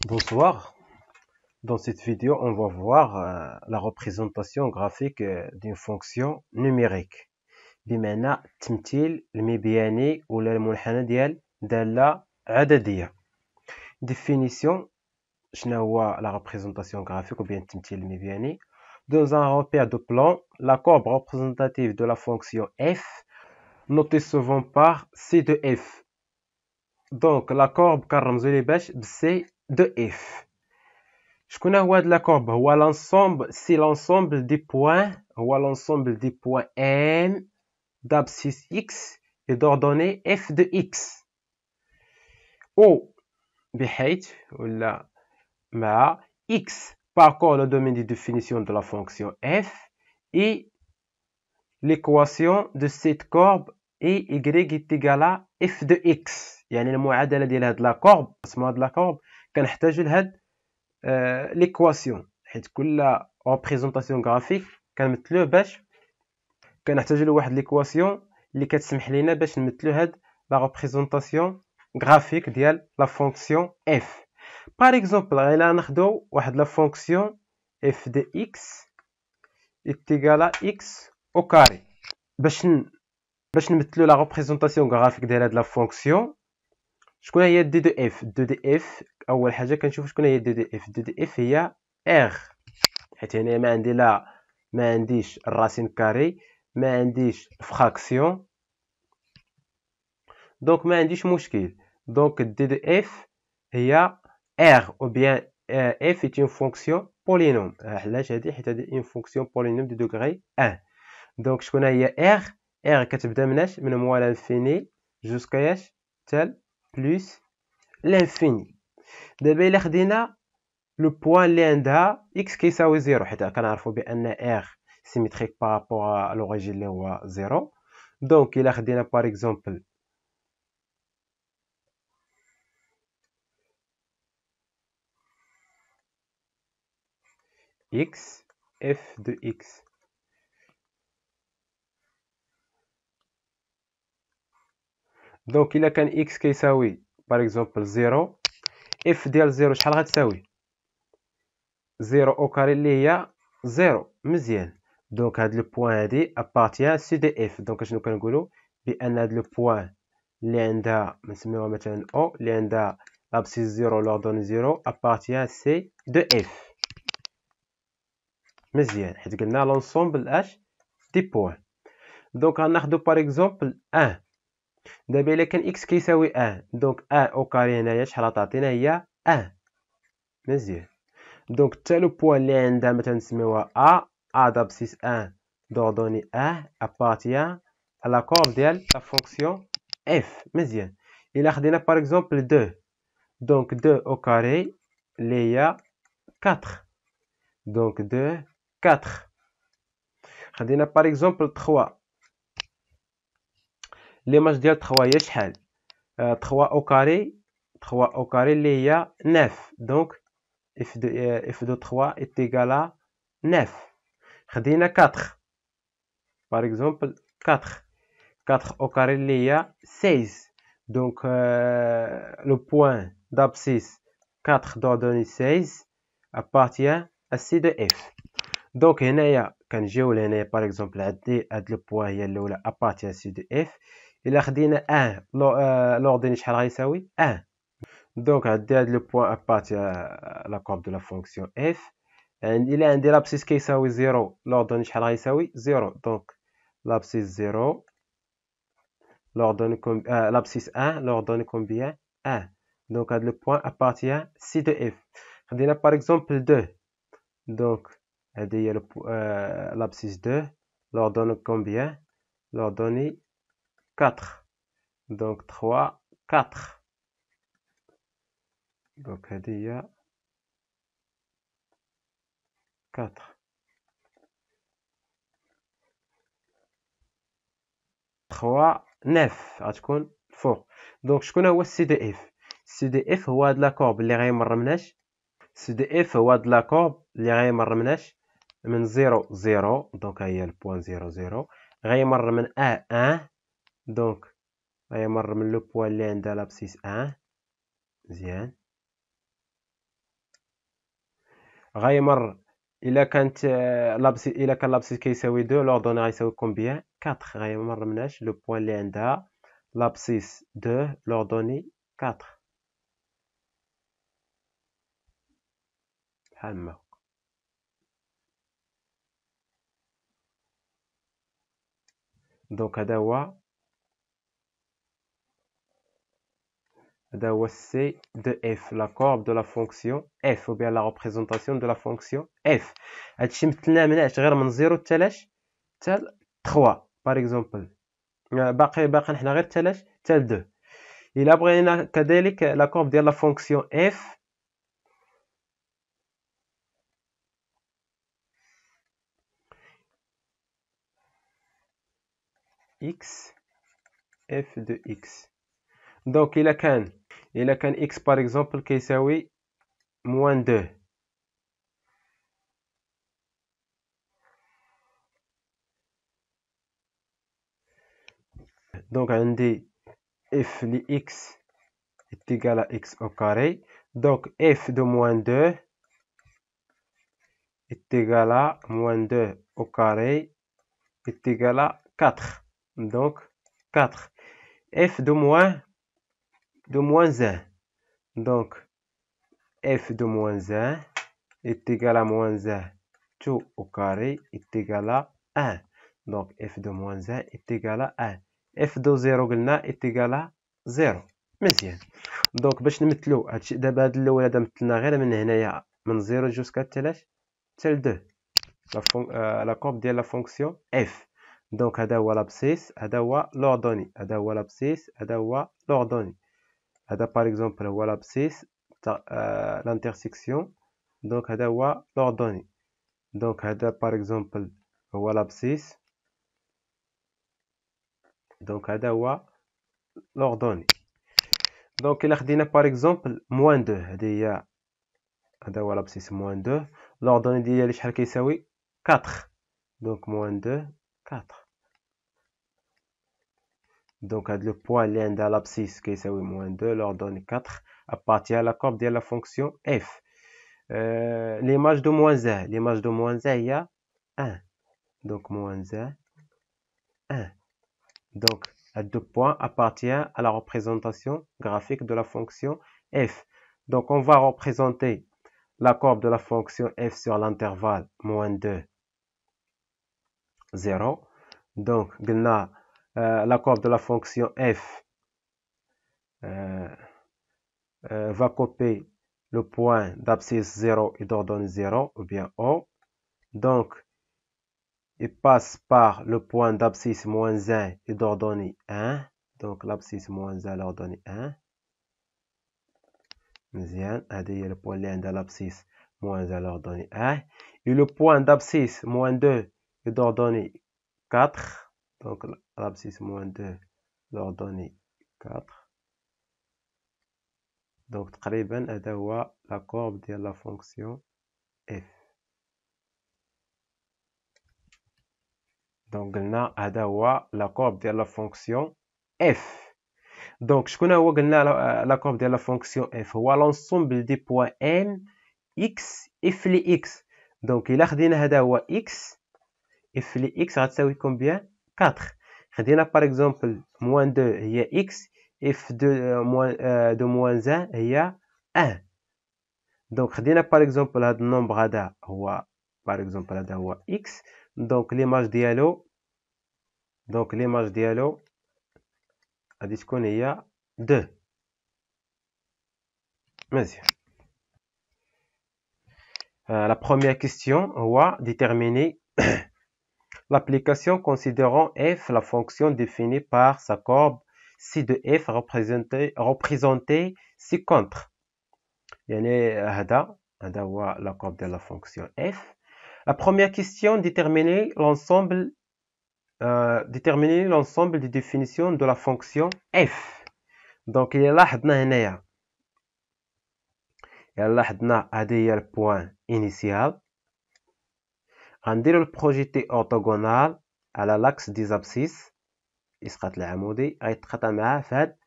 Bonsoir. Dans cette vidéo, on va voir la représentation graphique d'une fonction numérique. بمعنى تمثيل المبياني ولا المنحنى ديال دالة عددية. Définition. شنو هو la représentation graphique ou bien التمثيل المبياني? Dans un repère de plan, la courbe représentative de la fonction f, notée souvent par c de f. Donc la courbe كنرمزو ليه باش ب c de f. شكون هو هاد لا كورب؟ هو l'ensemble, c'est l'ensemble des points, هو l'ensemble des points M d'abscisse X et d'ordonnée f de X. ou بحيث ولا مع X parcourt le domaine de définition de la fonction f et l'équation de cette courbe et y est égal à f de X. يعني المعادلة ديال هاد لا كورب، اسم هاد لا كورب كنحتاجو لهاد l'équation حيت كل ريبريزونطاسيون غرافيك كنمثلوه باش كنحتاجو لواحد ليكواسيون اللي كتسمح لينا باش نمثلو هاد لا ريبريزونطاسيون غرافيك ديال لا فونكسيون اف. باغ اكزومبل غيلا ناخدو واحد لا فونكسيون اف دي اكس ايتيغالا اكس او كاري. باش نمثلو لا ريبريزونطاسيون غرافيك ديال هاد لا فونكسيون، شكون هي دي دو اف؟ دو دي اف اول حاجه كنشوف شكون هي دو دي اف. دو دي اف هي ار، حيت هنا ما عنديش الراسين كاري، ما عنديش فراكسيون، دونك ما عنديش مشكل. دونك دي دو اف هي ار او بيان اف est une fonction polynôme. علاش هادي؟ حيت هادي une fonction polynôme دو دوغري 1. دونك شكون هي ار؟ ار كتبدا مناش؟ من موال انفيني جوسكا اش حتى بلس l'infini. دابا الا خدينا لو بوين اللي عندها x كيساوي 0، حيت كنعرفوا بان r سيميتريك بارابور ا لوريجين اللي هو 0. دونك الا خدينا بار اكزومبل x f de x، دونك الا كان x كيساوي بار اكزومبل 0، f ديال 0 شحال غتساوي؟ 0 او كاري اللي هي 0. مزيان. دونك هاد لو بوين هادي ابارتيان سي دي اف. دونك شنو كنقولوا؟ بان هاد لو بوين اللي عندها نسميوها مثلا او، اللي عندها لابسيس 0 لوردوني 0 ابارتيان سي دو اف. مزيان، حيت قلنا لونسومبل اش دي بوين. دونك غناخدو بار اكزومبل 1. دابا الا كان اكس كيساوي 1، دونك 1 او كاري هنايا شحال غتعطينا؟ هي 1. مزيان. دونك حتى لو بوين اللي عندها مثلا نسميوها ا دابسيس 1 دوردوني 1 ابارتيان à la courbe ديال la fonction f. مزيان. الا خدينا بار اكزومبل 2، دونك 2 au carré اللي هي 4. دونك 2 4. خدينا بار اكزومبل 3، ليماج ديال 3 هي شحال؟ 3 au carré، 3 au carré اللي هي 9. دونك f de 3 est égal à 9. خدينا 4 par exemple 4 au carré اللي هي 16. donc le point d'abscisse 4 d'ordonnée 16 appartient à C de F. donc هنايا كنجيو لهنايا par exemple عندي هاد لو بوين هي الاولى appartient à C de F. الا خدينا 1 l'ordonnée شحال غيساوي؟ 1. donc عندي هاد لو بوين appartient à la courbe de la fonction F. الا عندي l'abscisse كيساوي 0، l'ordonnée شحال غيساوي؟ 0. donc l'abscisse 0 l'abscisse 1 leur donne combien? 1. donc le point appartient à C de F. خدينا par exemple 2، donc l'abscisse 2 leur donne combien? leur donne 4. donc 3 4. donc هذه 4. 3 9 غتكون فوق. دونك شكون هو السي دي اف؟ السي دي اف هو هاد لا كورب اللي غيمر مناش، السي دي اف هو هاد لا كورب اللي غيمر مناش من 0 0. دونك ها هي البوان 0 0 غيمر من 1 1. دونك غيمر من لو بوان اللي عندها لابسيس 1. مزيان. غيمر الا كانت الا كان لابسيس كيساوي 2 لوردوني غيساوي كومبيان 4. غيمر مناش لو بوان اللي عندها لابسيس 2 لوردوني 4 بحال ما هو. دونك هذا هو C de f, la courbe de la fonction f ou bien la représentation de la fonction f. هادشي مثلناه مناش غير من 0 حتى 3 par exemple. باقي حنا غير حتى 2. الا بغينا كذلك لا كورب ديال لا فونكسيون f x f de x. دونك الا كان x par exemple كيساوي موان 2. دونك عندي f ل x est égal à x au carré. Donc f de moins 2 est égal à moins 2 au carré est égal à 4. Donc 4. F de moins 1. Donc f de moins 1 est égal à moins 1 tout au carré est égal à 1. Donc f de moins 1 est égal à 1. f de 0 est égal à 0. مزيان. دونك باش نمثلو هادشي دابا هاد الاول هذا مثلنا غير من هنايا من 0 جوسكا حتى 2 لا كورب ديال لا فونكسيون اف. دونك هذا هو لابسيس هذا هو لوردوني هذا هو لابسيس هذا هو لوردوني. هذا باغ اكزومبل هو لابسيس تاع لانترسيكسيون. دونك هذا هو لوردوني. دونك هذا باغ اكزومبل هو لابسيس. دونك هذا هو لوردوني. دونك الا خدينا باغ اكزومبل موان 2 هذه هي هذا هو لابسيس موان 2. لوردوني ديالي شحال كيساوي 4. دونك موان 2 4. دونك هاد لو بوان اللي عندها لابسيس كيساوي موان 2 لوردوني 4 ابارتي لا كورب ديال لا فونكسيون اف. ليماج دو موان 1 ليماج دو موان 1 هي 1. دونك موان 1. Donc, à 2 points appartient à la représentation graphique de la fonction f. Donc, on va représenter la courbe de la fonction f sur l'intervalle moins 2, 0. Donc, la courbe de la fonction f va copier le point d'abscisse 0 et d'ordonnée 0, ou bien O. Donc, il passe par le point d'abscisse moins 1 et d'ordonnée 1. Donc l'abscisse moins 1 l'ordonnée 1. مزيان. هذا هي le point اللي عندها l'abscisse moins 1 l'ordonnée 1. Et le point d'abscisse moins 2 et d'ordonnée 4. Donc l'abscisse moins 2 l'ordonnée 4. Donc تقريبا هذا هو la courbe ديال la fonction f. Donc قلنا هذا هو لا كورب ديال لا فونكسيون اف. دونك شكون هو قلنا لا كورب ديال لا فونكسيون اف هو لونسومبل دي بوين ان اكس اف لي اكس. دونك الا خدينا هذا هو اكس اف لي اكس غتساوي كومبيان 4. خدينا باغ اكزومبل موان 2 هي اكس اف دو موان 1 هي 1. دونك خدينا باغ اكزومبل هذا النومبر هذا هو باغ اكزومبل هذا هو اكس. دونك ليماج ديالو غادي تكون هي 2. مزيان. La première question هو déterminer l'application considérant f la fonction définie par sa courbe c de f représentée ci-contre. يعني هذا هو la courbe de la fonction f. La première question déterminer l'ensemble des définitions de la fonction f. Donc il لاحظنا هنايا لاحظنا هذه هي البوان initial. غنديرو البروجيتي orthogonal على l'axe des abscisses. الإسقاط العمودي غيتقاطع معاه في هاد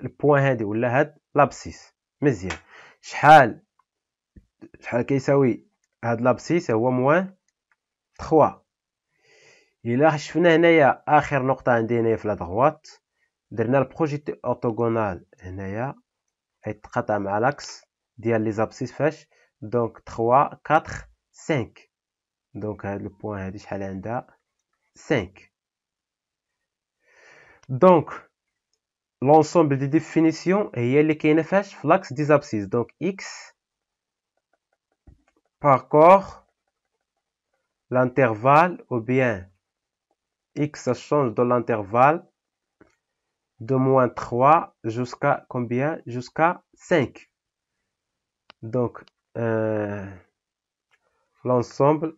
البوان هادي ولا هاد لابسيس. مزيان. شحال كيساوي هاد لابسيس؟ هو موان 3. إلا شفنا هنايا آخر نقطة عندي هنايا في لا دغوات، درنا البروجيتي أورتوغونال هنايا غيتقاطع مع لاكس ديال لي زابسيس فاش دونك 3 4 5. دونك هاد البوان هادي شحال عندها 5. دونك l'ensemble des définitions هي اللي كاينه فاش في لاكس دي زابسيس. دونك x parcourt l'intervalle ou bien x ça change de l'intervalle de moins 3 jusqu'à combien? Jusqu'à 5. Donc l'ensemble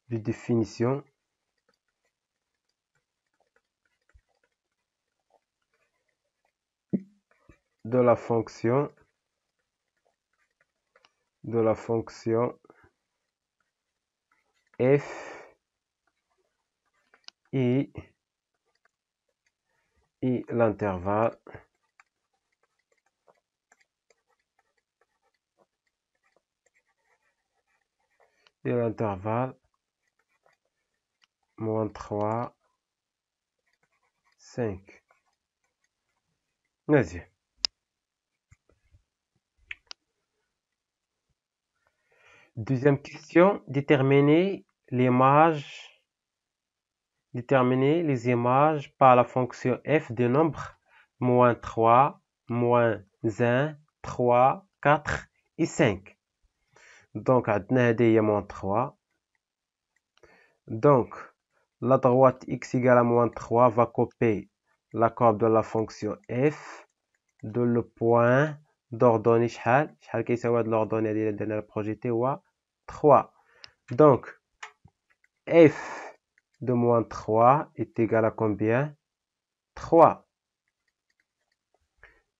des définitions de la fonction f et l'intervalle moins 3 5. Vas-y. Deuxième question, déterminer les images par la fonction f des nombres moins 3, moins 1, 3, 4 et 5. Donc, عندنا هذه هي moins 3. Donc, la droite x égale à moins 3 va copier la courbe de la fonction f de le point d'ordonnée شحال كيساوي هاد l'ordonnée اللي درنا projeté هو 3. Donc, f de moins 3 est égal à combien? 3.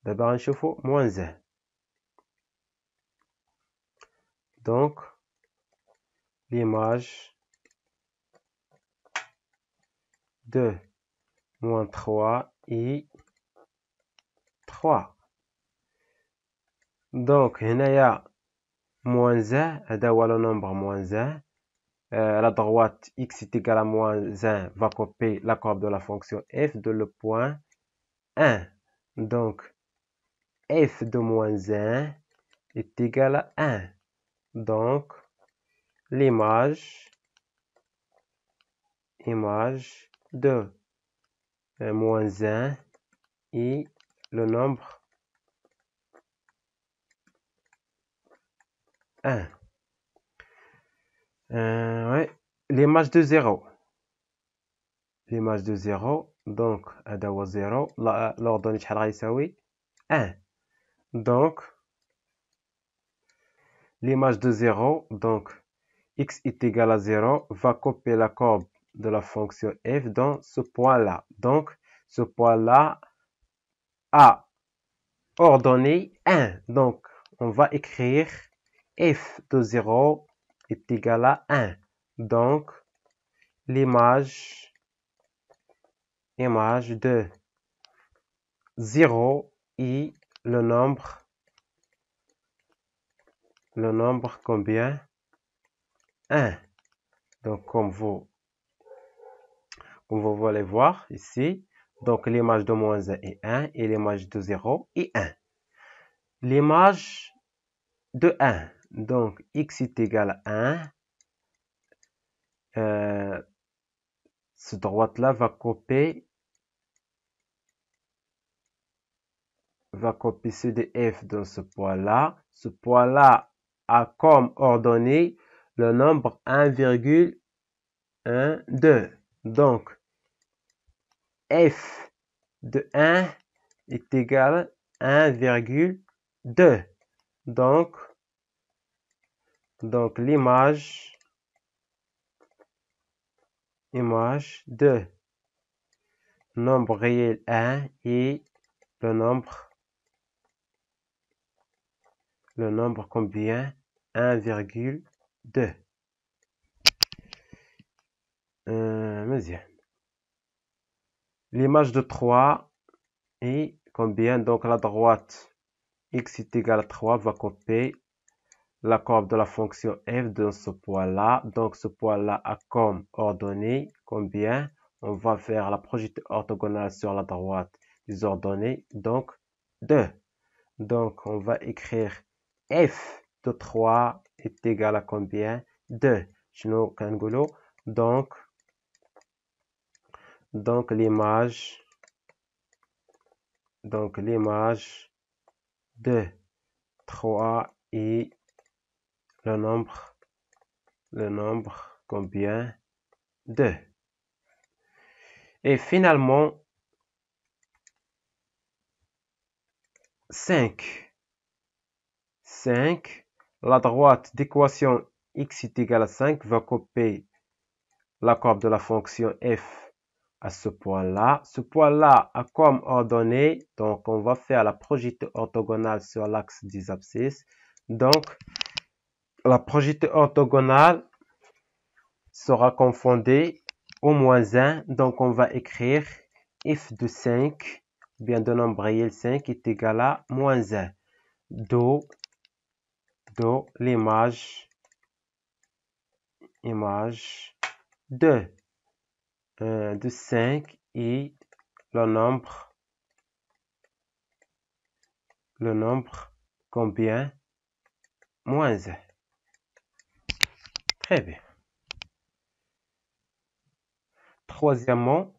D'abord, on chauffe moins 1. Donc, l'image de moins 3 et 3. Donc, il y a moins 1, هذا هو le nombre moins 1. À la droite, x est égal à moins 1 va copier la courbe de la fonction f de le point 1. Donc, f de moins 1 est égal à 1. Donc, l'image de moins 1 et le nombre 1. Ouais. L'image de 0. L'image de 0. Donc, هذا هو 0. l'ordonnée شحال غيساوي 1. Donc, l'image de 0, donc x est égal à 0, va copier la courbe de la fonction f dans ce point-là. Donc, ce point-là a ordonnée 1. Donc, on va écrire f de 0 est égal à 1. Donc, l'image de 0 et le nombre combien? 1. Donc, comme vous voulez voir ici, donc l'image de moins 1 est 1 et l'image de 0 est 1. L'image de 1, donc x est égal à 1. Ce droite-là va copier CDF dans ce point-là. Ce point-là a comme ordonnée le nombre 1,12. Donc, f de 1 est égal à 1,2. Donc l'image de nombre réel 1 et le nombre combien? 1,2. مزيان. L'image de 3 est combien? Donc la droite x est égal à 3 va copier la courbe de la fonction f dans ce point-là. Donc ce point-là a comme ordonnée combien? On va faire la projeter orthogonale sur la droite des ordonnées, donc 2. Donc on va écrire f de 3 est égal à combien? 2. Donc l'image de 3 est le nombre combien? 2. Et finalement 5. La droite d'équation x est égal à 5 va copier la courbe de la fonction f à ce point-là. Ce point-là a comme ordonnée, donc on va faire la projeter orthogonale sur l'axe des abscisses. Donc la projeter orthogonale sera confondée au moins 1. Donc on va écrire f de 5, bien de nombre réel 5 est égal à moins 1. D'où l'image de 5 et le nombre combien? Moins 1. Très bien. Troisièmement,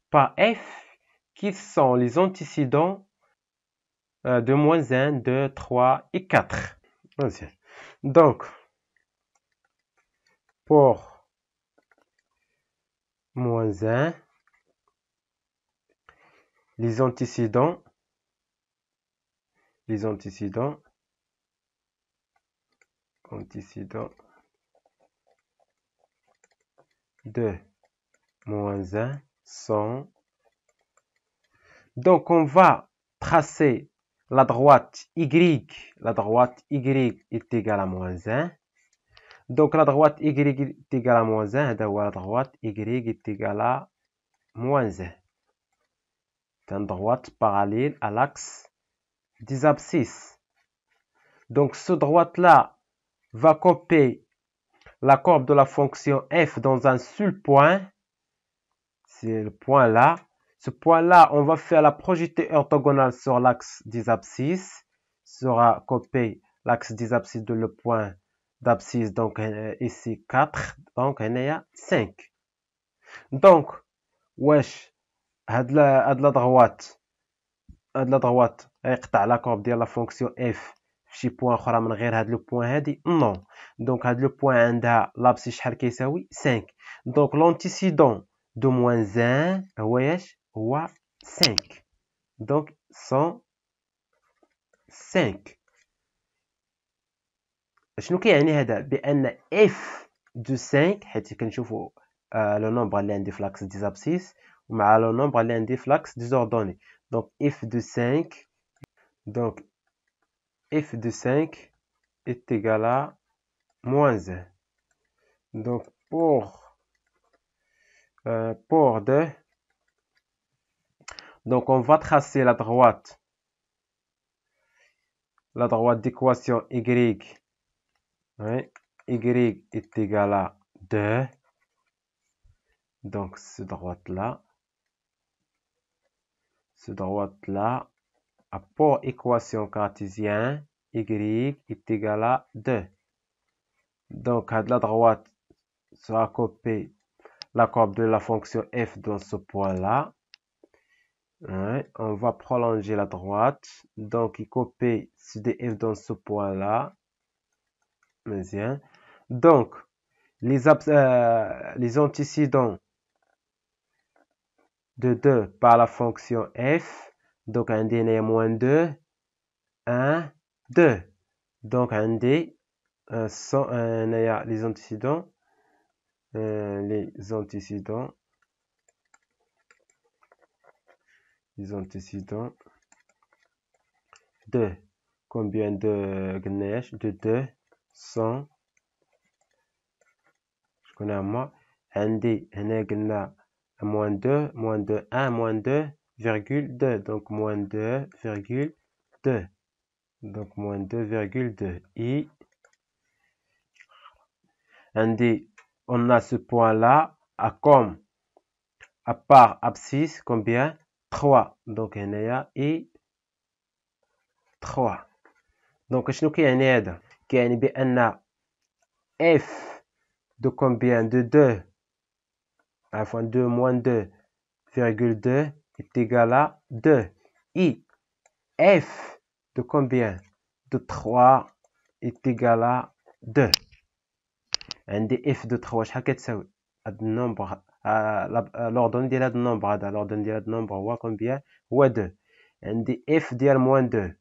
par f, qui sont les antécédents de moins 1, 2, 3 et 4. Donc, pour moins 1, les antécédents de moins 1 sont... Donc, on va tracer la droite y. La droite y est égale à moins 1. Donc, la droite y est égale à moins 1. La droite y est égale à moins 1. C'est une droite parallèle à l'axe des abscisses. Donc, ce droite-là va copier la courbe de la fonction f dans un seul point. C'est le point-là. Ce point-là, on va faire la projeter orthogonale sur l'axe des abscisses. Sera copié l'axe des abscisses de le point d'abscisse. Donc, ici 4. Donc, il y a 5. Donc, wesh, هاد la droite يقطع la courbe ديال la fonction f في شي بوان اخرى من غير هاد لو بوان هادي نو. دونك هاد لو بوان عندها لابسي شحال كيساوي 5. دونك لونتيسيدون دو موان 1 هو اش؟ هو 5. دونك 105. شنو كيعني هذا؟ بان اف دو 5 حيت كنشوفوا لو نومبر اللي عندي في لاكس دي زابسيس ومع لو نومبر اللي عندي في لاكس دي زوردوني. دونك اف دو 5 donc f de 5 est égal à moins 1. Donc pour 2, donc on va tracer la droite d'équation y. Ouais, y est égal à 2. Donc ce droite-là a pour équation cartésienne y est égal à 2. Donc à la droite sera copier la courbe de la fonction f dans ce point-là. Ouais, on va prolonger la droite. Donc, il copie CDF dans ce point-là. Bien. Donc, les antécédents de 2 par la fonction f. Donc, un D est moins 2, 1, 2. Donc, un D, les antécédents. Les antécédents de combien de gnesh de 2 sont, je شكون هما؟ عندي هنا قلنا moins 2 moins 2 1 moins 2,2 donc moins 2,2 donc moins 2,2 i عندي on a ce point là à part abscisse combien 3 donc هنايا i 3 donc شنو كيعني هذا؟ كيعني بأن f de combien de 2 enfin 2 moins 2,2 est égal à 2 i f de combien de 3 est égal à 2 عندي f de 3 شحال كتساوي هاد النومبر l'ordre ديال هاد النومبر هذا l'ordre ديال هاد النومبر هو combien هو 2 عندي f ديال moins 2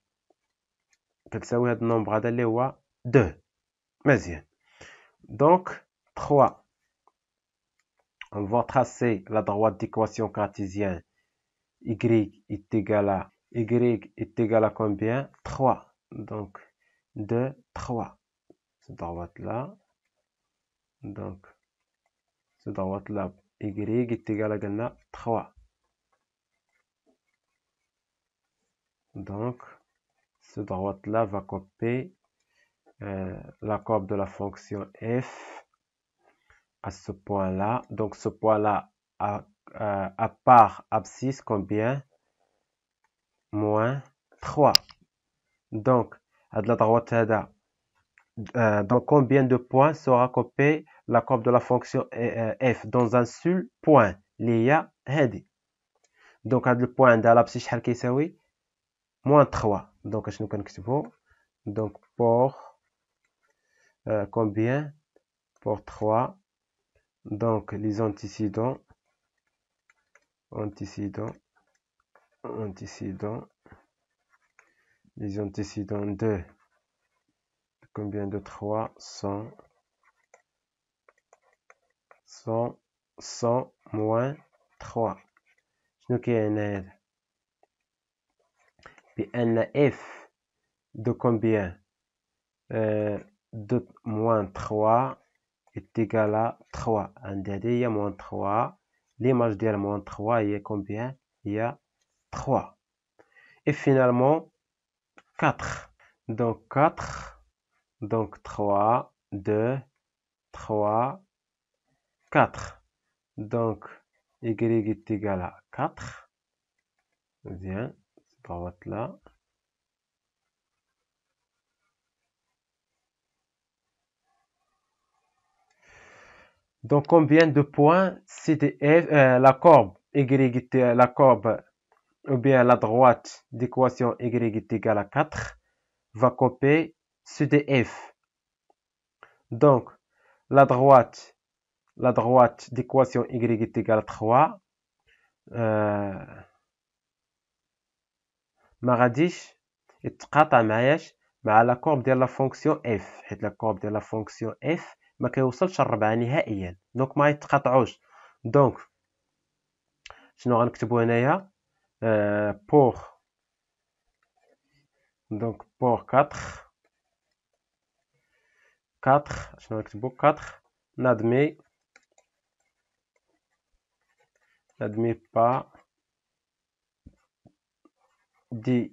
كتساوي هاد النومبر هذا اللي هو 2 مزيان donc 3 on va tracer la droite d'équation cartésienne y est égal à combien 3 donc 2 3 cette droite là donc cette droite là y est égal à 3 donc cette droite là va couper la courbe de la fonction f à ce point là donc ce point là à part abscisse combien moins 3 donc à la droite هذا dans combien de points sera coupée la courbe de la fonction f dans un seul point اللي هي هذه donc هذا البوان عندها l'abscisse شحال كيساوي moins 3 donc شنو كنكتبوا donc pour combien pour 3 donc les antécédents les antécédents de combien de 3 100 moins 3 شنو كاين هذا بأن f de combien de moins 3 est égal à 3 عندي هذه هي moins 3 l'image ديال moins 3 هي combien هي 3 et finalement 4 donc 4 donc 3 2 3 4 donc y est égal à 4 bien cette droite là donc combien de points CDF la courbe y la courbe ou bien la droite d'équation y est égale à 4 va couper CDF donc la droite d'équation y est égale à 3 ما غاديش يتقاطع معاياش مع لا كورب ديال لا فونكسيون اف حيت لا كورب ديال لا فونكسيون اف ما كيوصلش للربعه نهائيا دونك ما يتقاطعوش دونك شنو غنكتبوا هنايا pour donc pour 4 شنو غنكتبوا 4 n'admet pas des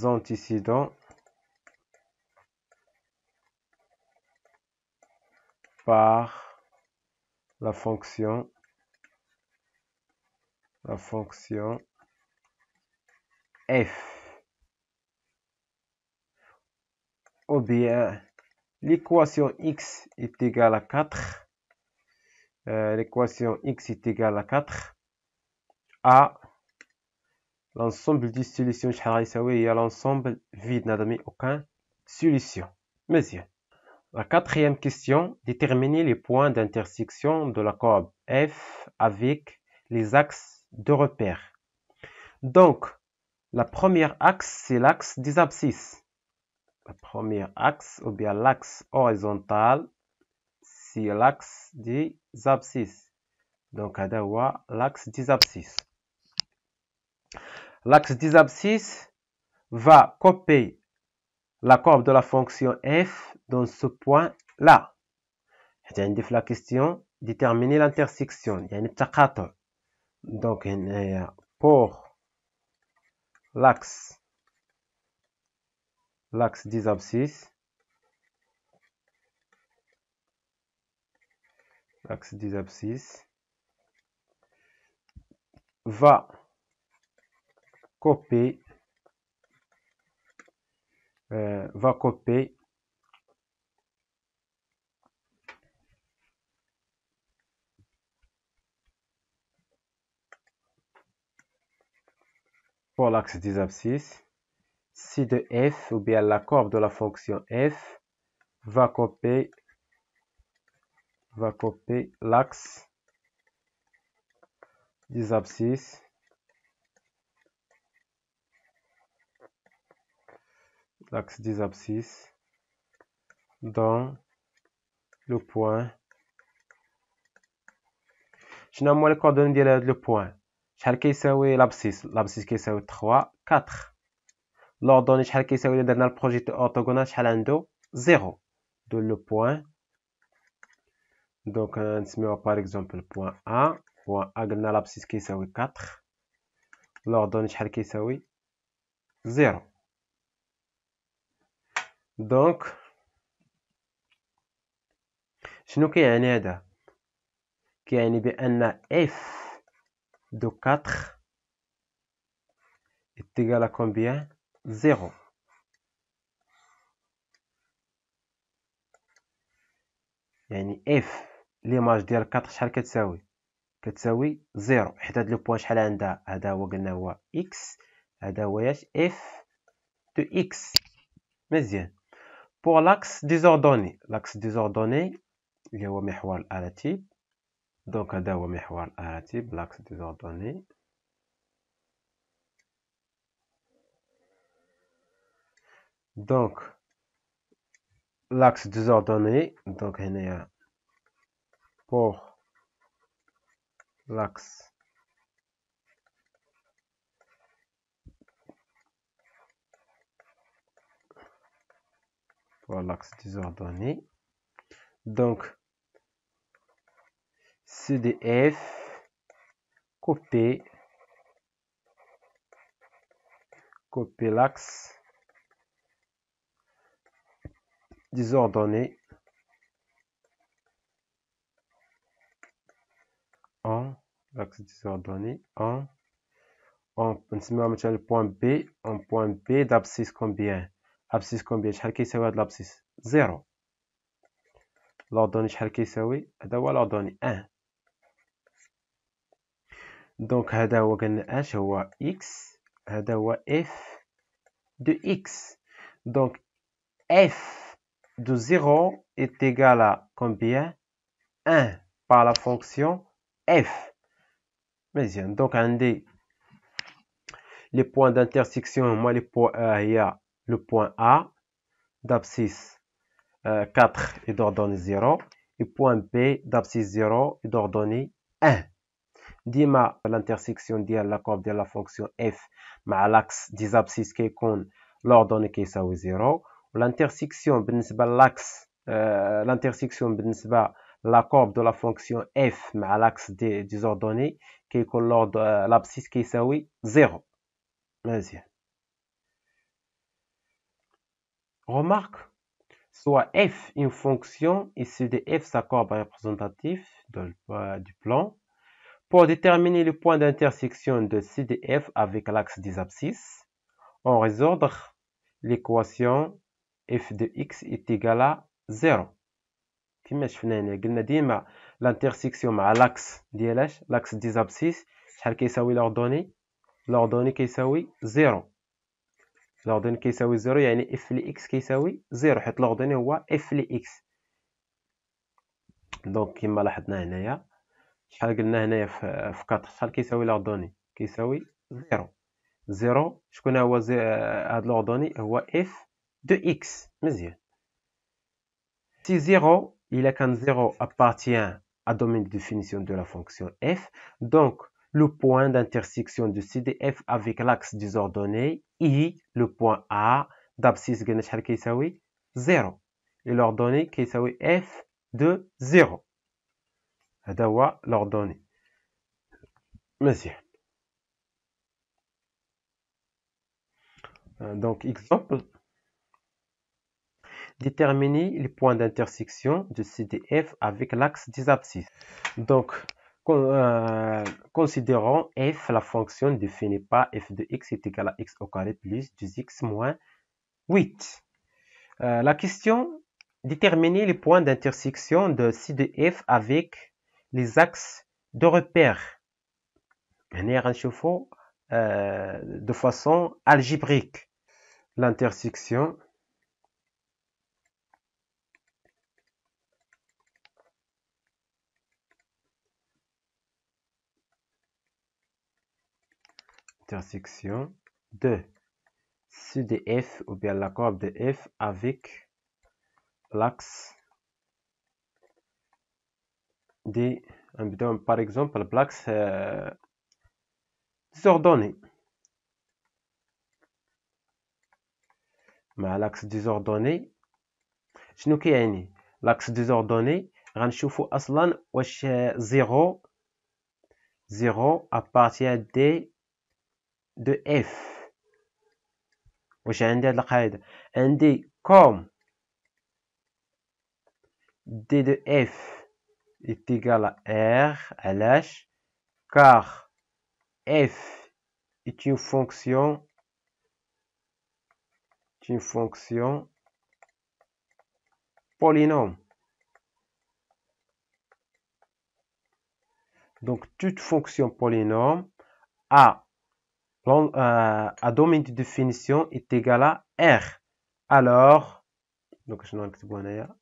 antécédents par la fonction f ou bien l'équation x est égale à 4 l'équation x est égale à 4 à l'ensemble des solutions شحال غيساوي هي l'ensemble vide n'admet aucune solution مزيان. La quatrième question, déterminer les points d'intersection de la courbe f avec les axes de repère. Donc, la première axe, c'est l'axe des abscisses. La première axe, ou bien l'axe horizontal, c'est l'axe des abscisses. Donc, هذا هو l'axe des abscisses. L'axe des abscisses va couper la courbe de la fonction f dans ce point-là. عندي في la question déterminer l'intersection يعني التقاطع. donc هنايا pour l'axe des abscisses va copier pour l'axe des abscisses si de f ou bien la courbe de la fonction f va copier l'axe des abscisses dans le point. شنو هما لي كوردوني ديال هذا لو بوين؟ شحال كيساوي لابسيس كيساوي 3 4. لوردوني شحال كيساوي الا درنا البروجيكت اورتوغونال شحال عنده 0 دو لو بوين. دونك نسميوها باغ اكزومبل بوين ا. بوين ا قلنا لابسيس كيساوي 4. لوردوني شحال كيساوي 0. دونك شنو كيعني هذا؟ كيعني بان اف دو 4 est égal à combien؟ 0. يعني اف ليماج ديال 4 شحال كتساوي 0 حيت هاد لو بوين شحال عندها؟ هذا هو قلنا هو اكس. هذا هو ياش اف دو اكس. مزيان. pour l'axe désordonné اللي هو محور الاراتيب. دونك هذا هو محور الاراتيب l'axe désordonné. donc l'axe désordonné donc هنايا pour l'axe désordonné. donc CDF copier l'axe désordonné en نسميوها مثلا point B d'abscisse combien؟ abscisse combien؟ شحال كيساوي هاد l'abscisse؟ 0. لوردوني شحال كيساوي؟ هذا هو لوردوني 1. دونك هذا هو قلنا اش هو x. هذا هو f de x. donc f de 0 est égal à combien؟ 1 par la fonction f. مزيان. دونك عندي les points d'intersection هما les points هي le point A d'abscisse 4 est d'ordonnée 0 et point B d'abscisse 0 est d'ordonnée 1. ديما l'intersection ديال la courbe ديال la fonction f مع l'axe des abscisses كيكون l'ordonnée كيساوي 0 والintersection بالنسبة l'axe l'intersection بالنسبة la courbe de la fonction f مع l'axe des ordonnées كيكون l'abscisse كيساوي 0. مزيان. remarque soit f une fonction et CDF sa courbe représentative du plan. Pour déterminer le point d'intersection de CDF avec l'axe des abscisses, on résoudre l'équation f de x est égal à 0. كما شفنا هنا قلنا ديما l'intersection مع l'axe ديالاش l'axe des abscisses شحال كيساوي لوردوني كيساوي 0. لوردوني كيساوي 0 يعني f ل x كيساوي 0 حيت لوردوني هو f ل x. دونك كما لاحظنا هنايا شحال قلنا هنايا في 4 شحال كيساوي لوردوني؟ كيساوي 0. شكون هو هاد لوردوني؟ هو f de x. مزيان. si 0 إلا كان 0 appartient à domaine de définition de la fonction f, donc le point d'intersection de CDF avec l'axe des ordonnées est le point A d'abscisse قلنا شحال كيساوي 0 et l'ordonnée كيساوي f de 0. هذا هو l'ordonnée. مزيان. Donc exemple, déterminer les points d'intersection de CDF avec l'axe des abscisses. Donc, considérons f la fonction définie par f de x est égal à x au carré plus 2x moins 8. La question, déterminer les points d'intersection de C de f avec les axes de repère. De façon algébrique. L'intersection de C de f ou bien la courbe de f avec l'axe des, par exemple, l'axe désordonné. مع l'axe désordonné شنو كيعني؟ l'axe désordonné غنشوفوا اصلا واش 0 appartient de f. واش عندي هاد القاعده؟ عندي comme d de f est égal à r. علاش؟ car f est une fonction polynôme. Donc toute fonction polynôme a domaine de définition est égal à r. Alors, donc je نكتبو هنايا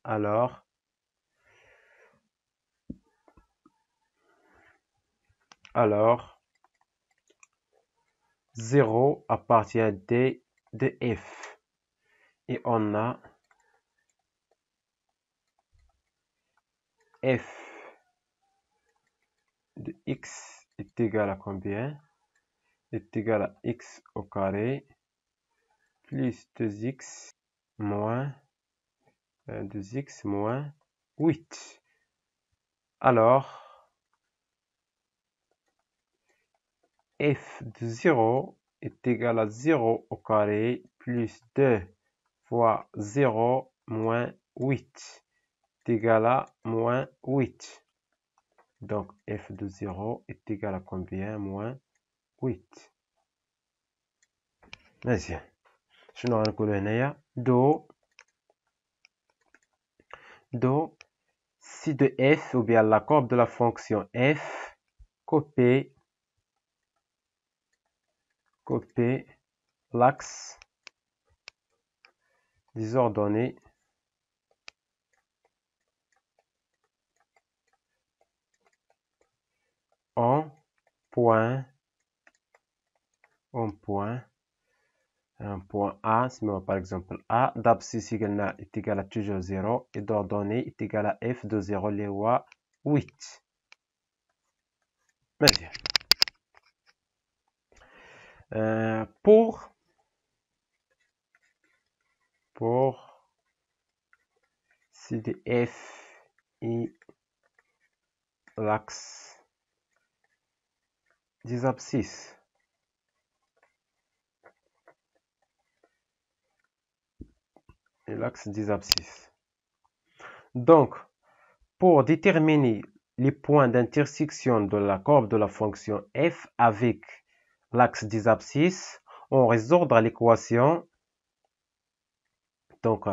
alors 0 appartient à d de f. Et on a f de x est égal à combien? Est égal à x au carré plus 2x moins 8. Alors, f de 0 est égal à 0 au carré plus 2 fois 0 moins 8 est égal à moins 8. Donc, f de 0 est égal à combien? Moins 8. مزيان. شنو غنقولو هنايا؟ do C de f ou bien la courbe de la fonction f copier l'axe désordonné en point A, par exemple A d'abscisse est égal à toujours 0 et d'ordonnée est égal à f de 0 اللي هو 8. مزيان. pour C de f et l'axe des abscisses. Donc, pour déterminer les points d'intersection de la courbe de la fonction f avec l'axe des abscisses, on résoudra l'équation. Donc,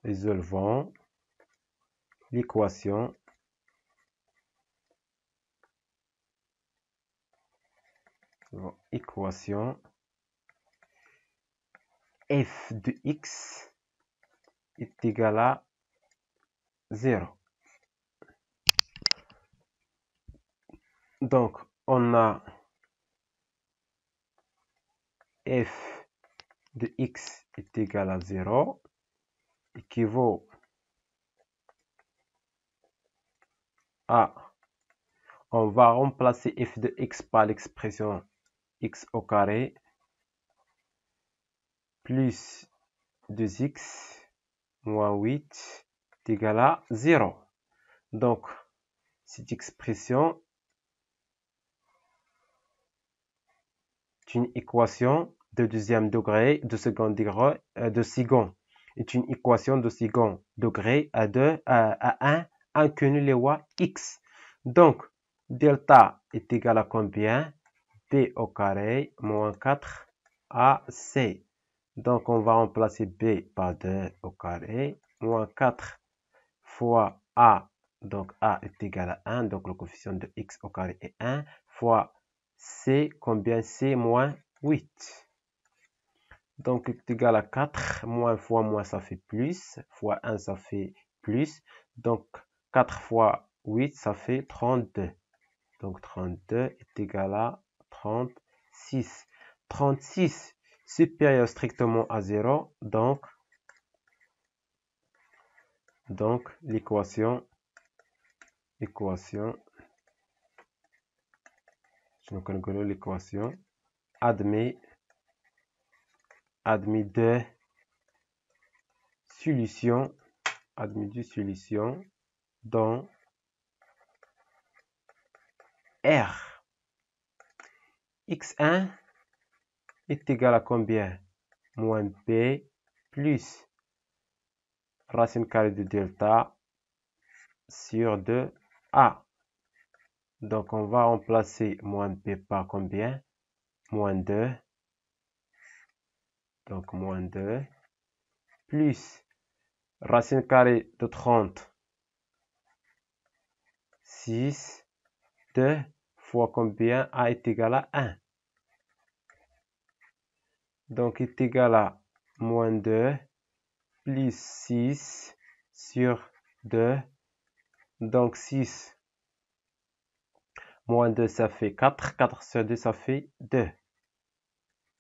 résolvons l'équation f de x est égal à 0. Donc, on a f de x est égal à 0 équivaut à, on va remplacer f de x par l'expression x au carré plus 2x moins 8 est égal à 0. Donc, cette expression est une équation de deuxième degré, de second degré, de second. Est une équation de second degré à 1 inconnue les lois x. Donc, delta est égal à combien? B au carré moins 4 AC. Donc, on va remplacer B par 2 au carré moins 4 fois A. Donc, A est égal à 1. Donc, le coefficient de x au carré est 1 fois C. Combien? C moins 8. Donc, est égal à 4. Moins fois moins, ça fait plus. Fois 1, ça fait plus. Donc, 4 fois 8, ça fait 32. Donc, 32 est égal à 36. 36 supérieur strictement à 0. Donc l'équation admet deux solutions dans R. X1 est égal à combien? Moins B plus racine carrée de delta sur 2A. Donc, on va remplacer moins B par combien? Moins 2. Donc, moins 2 plus racine carrée de 30. 6. 2 fois combien? A est égal à 1. Donc, est égal à moins 2 plus 6 sur 2. Donc, 6 moins 2, ça fait 4. 4 sur 2, ça fait 2.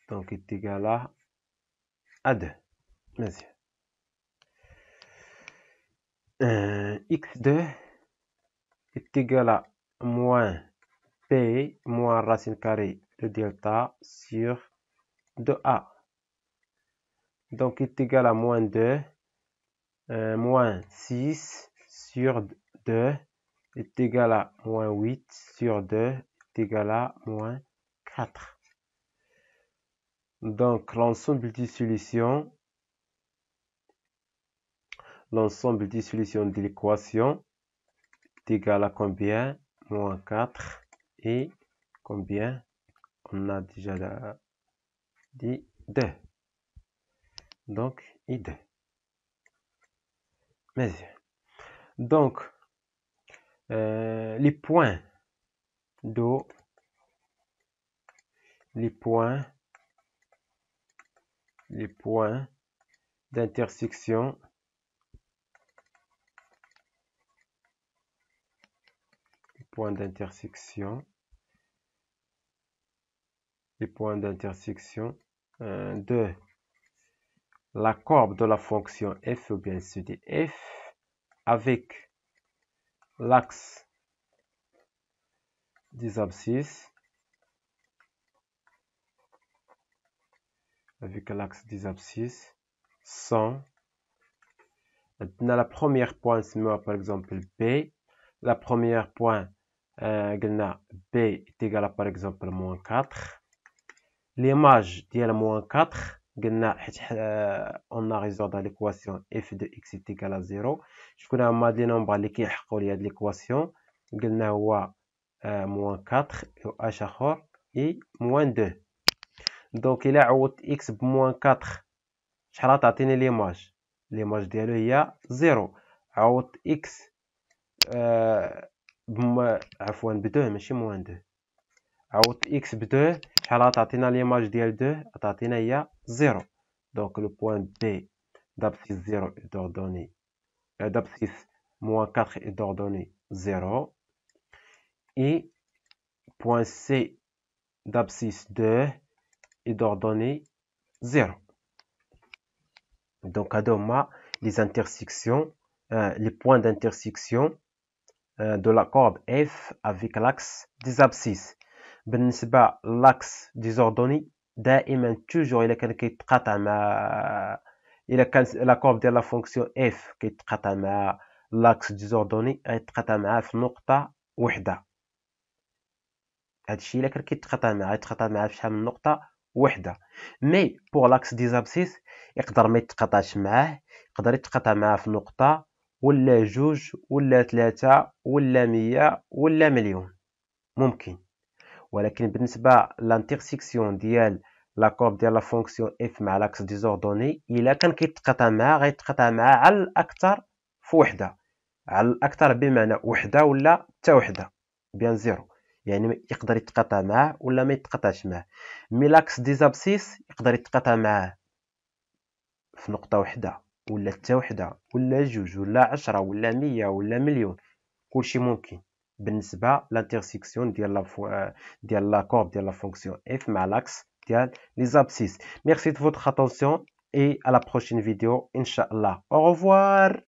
Donc, est égal à 2. Merci. X2 est égal à moins P moins racine carrée de delta sur 2A. Donc, est égal à moins 2, moins 6 sur 2 est égal à moins 8 sur 2 est égal à moins 4. Donc, l'ensemble des solutions de l'équation est égal à combien? Moins 4 et combien? On a déjà dit 2. Donc, et 2. Mais, donc, les points d'intersection de la courbe de la fonction f ou bien c de f avec l'axe des abscisses sont maintenant la première point c'est par exemple B. La première point B est égal à par exemple moins 4. L'image ديال moins 4 قلنا حيت on a résoudre l'équation f de x est égal à 0. شكون هما لي نومبر اللي كيحققوا لي هاد l'équation قلنا هو moins 4 و h اخر et moins 2. donc إلا عوضت x ب moins 4 شحال غتعطيني ليماج ديالو هي 0. عوضت x عفوا ب 2 ماشي moins 2. عوضت x ب 2 شحال غتعطينا ليماج ديال 2 غتعطينا هي 0. donc le point B d'abscisse 0 est d'ordonnée d'abscisse moins 4 est d'ordonnée 0 et point C d'abscisse 2 est d'ordonnée 0. donc هادو les intersections les points d'intersection de la courbe F avec l'axe des abscisses. بالنسبة l'axe des ordonnées دائما toujours إلا كان كيتقاطع مع الا كان لا كورب ديال لا فونكسيون اف كيتقاطع مع لاكس ديزوردوني غيتقاطع معاه في نقطه وحده. هادشي الا كان كيتقاطع معاه في شحال من نقطه وحده. مي بوغ لاكس دي زابسيس يقدر ما يتقاطعش معاه، يقدر يتقاطع معاه في نقطه ولا جوج ولا ثلاثه ولا 100 ولا مليون ممكن. ولكن بالنسبه لانترسيكسيون ديال لا كورب ديال لا فونكسيون اف مع لاكس ديزوردوني الا كان كيتقاطع معاه غيتقاطع معاه على الاكثر في وحده، على الاكثر بمعنى وحده ولا حتى وحده بيان زيرو. يعني يقدر يتقاطع معاه ولا ما يتقاطعش معاه. مي لاكس دي زابسيس يقدر يتقاطع معاه في نقطه وحده ولا حتى وحده ولا جوج ولا 10 ولا 100 ولا مليون، كلشي ممكن بالنسبه لانترسيكسيون ديال لا كورب ديال لا فونكسيون f مع l'axe ديال les abscisses. Merci de votre attention et à la prochaine vidéo, Inch'Allah. Au revoir.